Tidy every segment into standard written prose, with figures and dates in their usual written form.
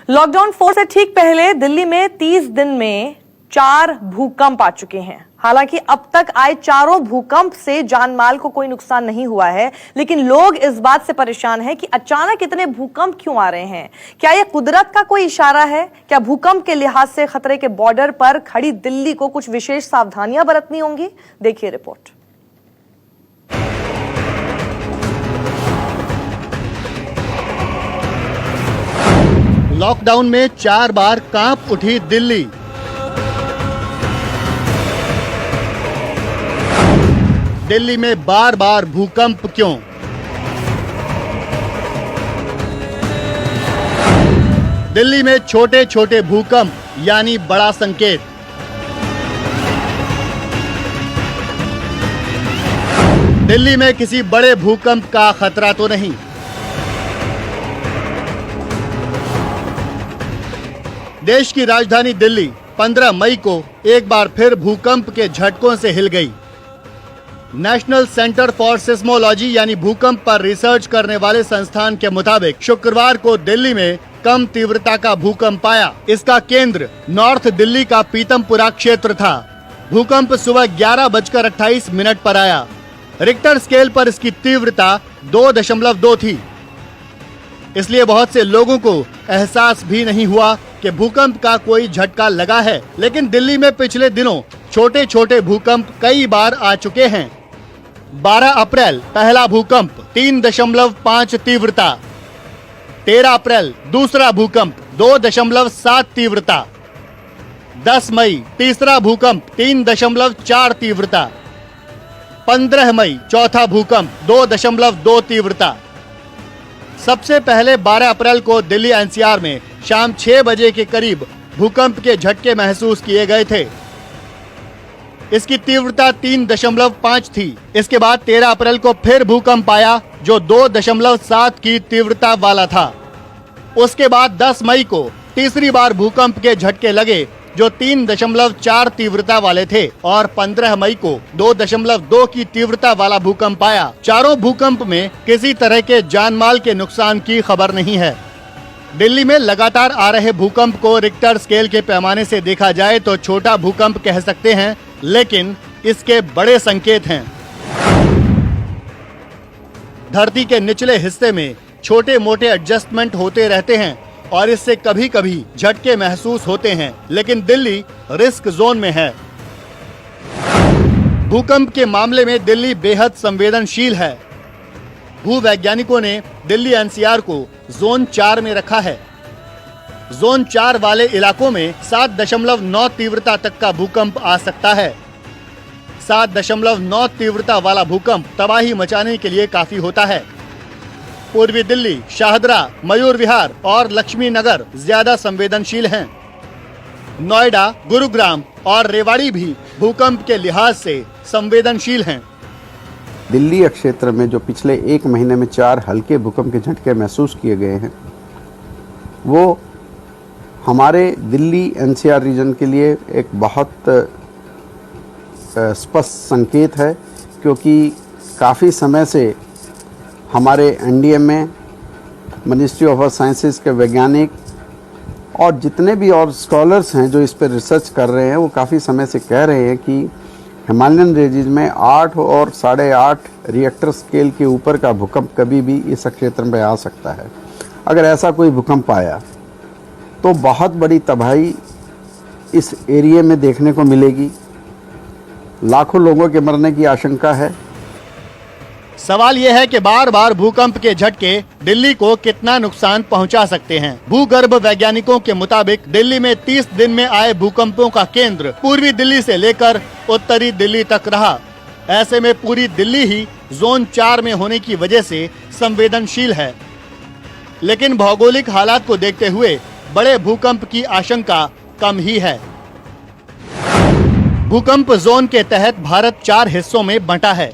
Lockdown 4 से ठीक पहले दिल्ली में 30 दिन में 4 भूकंप आ चुके हैं। हालांकि अब तक आए चारों भूकंप से जानमाल को कोई नुकसान नहीं हुआ है, लेकिन लोग इस बात से परेशान हैं कि अचानक इतने भूकंप क्यों आ रहे हैं। क्या यह कुदरत का कोई इशारा है? क्या भूकंप के लिहाज से खतरे के बॉर्डर पर खड़ी दिल्ली को कुछ विशेष सावधानियां बरतनी होंगी? देखिए रिपोर्ट। लॉकडाउन में 4 बार कांप उठी दिल्ली। दिल्ली में बार बार भूकंप क्यों? दिल्ली में छोटे छोटे भूकंप यानी बड़ा संकेत। दिल्ली में किसी बड़े भूकंप का खतरा तो नहीं। देश की राजधानी दिल्ली 15 मई को एक बार फिर भूकंप के झटकों से हिल गई। नेशनल सेंटर फॉर सिस्मोलॉजी यानी भूकंप पर रिसर्च करने वाले संस्थान के मुताबिक शुक्रवार को दिल्ली में कम तीव्रता का भूकंप आया। इसका केंद्र नॉर्थ दिल्ली का पीतमपुरा क्षेत्र था। भूकंप सुबह 11:28 पर आया। रिक्टर स्केल पर इसकी तीव्रता 2.2 थी। इसलिए बहुत से लोगों को एहसास भी नहीं हुआ कि भूकंप का कोई झटका लगा है। लेकिन दिल्ली में पिछले दिनों छोटे छोटे भूकंप कई बार आ चुके हैं। 12 अप्रैल पहला भूकंप 3.5 तीव्रता। 13 अप्रैल दूसरा भूकंप 2.7 तीव्रता। 10 मई तीसरा भूकंप 3.4 तीव्रता। 15 मई चौथा भूकंप 2.2 तीव्रता। सबसे पहले 12 अप्रैल को दिल्ली एनसीआर में शाम 6 बजे के करीब भूकंप के झटके महसूस किए गए थे। इसकी तीव्रता 3.5 थी। इसके बाद 13 अप्रैल को फिर भूकंप आया जो 2.7 की तीव्रता वाला था। उसके बाद 10 मई को तीसरी बार भूकंप के झटके लगे जो 3.4 तीव्रता वाले थे और 15 मई को 2.2 की तीव्रता वाला भूकंप आया। चारों भूकंप में किसी तरह के जानमाल के नुकसान की खबर नहीं है। दिल्ली में लगातार आ रहे भूकंप को रिक्टर स्केल के पैमाने से देखा जाए तो छोटा भूकंप कह सकते हैं, लेकिन इसके बड़े संकेत हैं। धरती के निचले हिस्से में छोटे मोटे एडजस्टमेंट होते रहते हैं और इससे कभी कभी झटके महसूस होते हैं, लेकिन दिल्ली रिस्क जोन में है। भूकंप के मामले में दिल्ली बेहद संवेदनशील है। भूवैज्ञानिकों ने दिल्ली एनसीआर को जोन 4 में रखा है। जोन 4 वाले इलाकों में 7.9 तीव्रता तक का भूकंप आ सकता है। 7.9 तीव्रता वाला भूकंप तबाही मचाने के लिए काफी होता है। पूर्वी दिल्ली, शाहदरा, मयूर विहार और लक्ष्मी नगर ज्यादा संवेदनशील हैं। नोएडा, गुरुग्राम और रेवाड़ी भी भूकंप के लिहाज से संवेदनशील हैं। दिल्ली क्षेत्र में जो पिछले 1 महीने में 4 हल्के भूकंप के झटके महसूस किए गए हैं, वो हमारे दिल्ली एनसीआर रीजन के लिए एक बहुत स्पष्ट संकेत है, क्योंकि काफ़ी समय से हमारे एनडीएम में मिनिस्ट्री ऑफ अर्थ साइंसेज के वैज्ञानिक और जितने भी और स्कॉलर्स हैं जो इस पर रिसर्च कर रहे हैं, वो काफ़ी समय से कह रहे हैं कि हिमालयन रेंजेस में 8 और 8.5 रिएक्टर स्केल के ऊपर का भूकंप कभी भी इस क्षेत्र में आ सकता है। अगर ऐसा कोई भूकंप आया तो बहुत बड़ी तबाही इस एरिया में देखने को मिलेगी। लाखों लोगों के मरने की आशंका है। सवाल यह है कि बार बार भूकंप के झटके दिल्ली को कितना नुकसान पहुंचा सकते हैं। भूगर्भ वैज्ञानिकों के मुताबिक दिल्ली में 30 दिन में आए भूकंपों का केंद्र पूर्वी दिल्ली से लेकर उत्तरी दिल्ली तक रहा। ऐसे में पूरी दिल्ली ही जोन 4 में होने की वजह से संवेदनशील है। लेकिन भौगोलिक हालात को देखते हुए बड़े भूकंप की आशंका कम ही है। भूकंप जोन के तहत भारत 4 हिस्सों में बंटा है।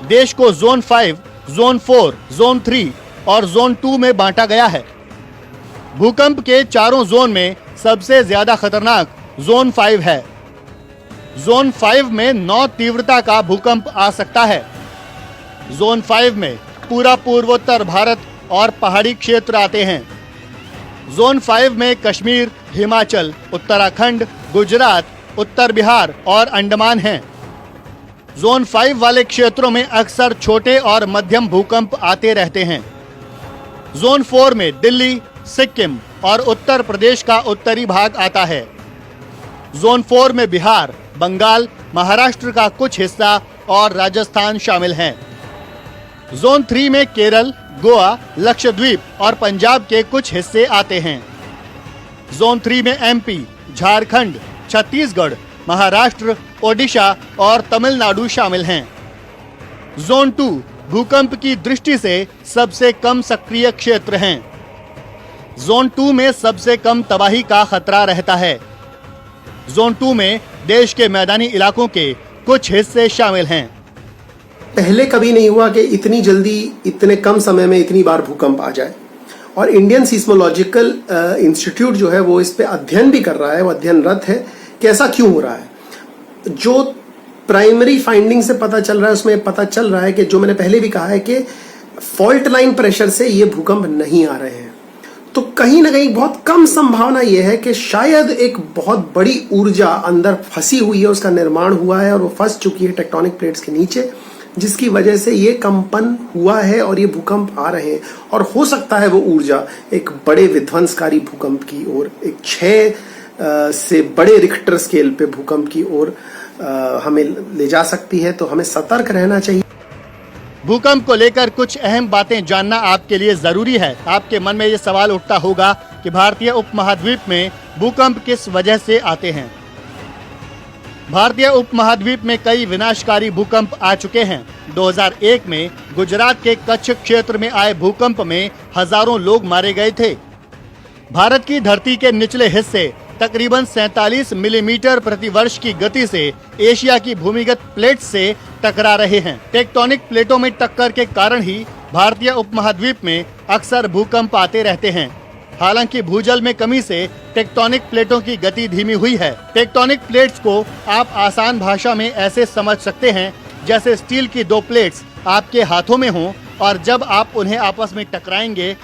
देश को जोन 5, जोन 4, जोन 3 और जोन 2 में बांटा गया है। भूकंप के चारों जोन में सबसे ज्यादा खतरनाक जोन 5 है। जोन 5 में 9 तीव्रता का भूकंप आ सकता है। जोन 5 में पूरा पूर्वोत्तर भारत और पहाड़ी क्षेत्र आते हैं। जोन 5 में कश्मीर, हिमाचल, उत्तराखंड, गुजरात, उत्तर बिहार और अंडमान हैं। जोन 5 वाले क्षेत्रों में अक्सर छोटे और मध्यम भूकंप आते रहते हैं। जोन 4 में दिल्ली, सिक्किम और उत्तर प्रदेश का उत्तरी भाग आता है। जोन 4 में बिहार, बंगाल, महाराष्ट्र का कुछ हिस्सा और राजस्थान शामिल हैं। जोन 3 में केरल, गोवा, लक्षद्वीप और पंजाब के कुछ हिस्से आते हैं। जोन 3 में एमपी, झारखंड, छत्तीसगढ़, महाराष्ट्र, ओडिशा और तमिलनाडु शामिल हैं। जोन 2 भूकंप की दृष्टि से सबसे कम सक्रिय क्षेत्र हैं। जोन 2 में सबसे कम तबाही का खतरा रहता है। जोन 2 में देश के मैदानी इलाकों के कुछ हिस्से शामिल हैं। पहले कभी नहीं हुआ कि इतनी जल्दी इतने कम समय में इतनी बार भूकंप आ जाए, और इंडियन सीस्मोलॉजिकल इंस्टीट्यूट जो है वो इस पे अध्ययन भी कर रहा है, वो अध्ययनरत है कि ऐसा क्यों हो रहा है। जो प्राइमरी फाइंडिंग से पता चल रहा है उसमें पता चल रहा है कि जो मैंने पहले भी कहा है कि फॉल्ट लाइन प्रेशर से ये भूकंप नहीं आ रहे हैं। तो कहीं ना कहीं बहुत कम संभावना यह है कि शायद एक बहुत बड़ी ऊर्जा अंदर फंसी हुई है, उसका निर्माण हुआ है और वो फंस चुकी है टेक्टोनिक प्लेट्स के नीचे, जिसकी वजह से ये कंपन हुआ है और ये भूकंप आ रहे हैं। और हो सकता है वो ऊर्जा एक बड़े विध्वंसकारी भूकंप की ओर, एक 6 से बड़े रिक्टर स्केल पे भूकंप की ओर हमें ले जा सकती है। तो हमें सतर्क रहना चाहिए। भूकंप को लेकर कुछ अहम बातें जानना आपके लिए जरूरी है। आपके मन में ये सवाल उठता होगा कि भारतीय उपमहाद्वीप में भूकंप किस वजह से आते हैं। भारतीय उपमहाद्वीप में कई विनाशकारी भूकंप आ चुके हैं। 2001 में गुजरात के कच्छ क्षेत्र में आए भूकंप में हजारों लोग मारे गए थे। भारत की धरती के निचले हिस्से तकरीबन 47 मिलीमीटर प्रति वर्ष की गति से एशिया की भूमिगत प्लेट से टकरा रहे हैं। टेक्टोनिक प्लेटों में टक्कर के कारण ही भारतीय उपमहाद्वीप में अक्सर भूकंप आते रहते हैं। हालांकि भूजल में कमी से टेक्टोनिक प्लेटों की गति धीमी हुई है। टेक्टोनिक प्लेट्स को आप आसान भाषा में ऐसे समझ सकते हैं जैसे स्टील की 2 प्लेट्स आपके हाथों में हों और जब आप उन्हें आपस में टकराएंगे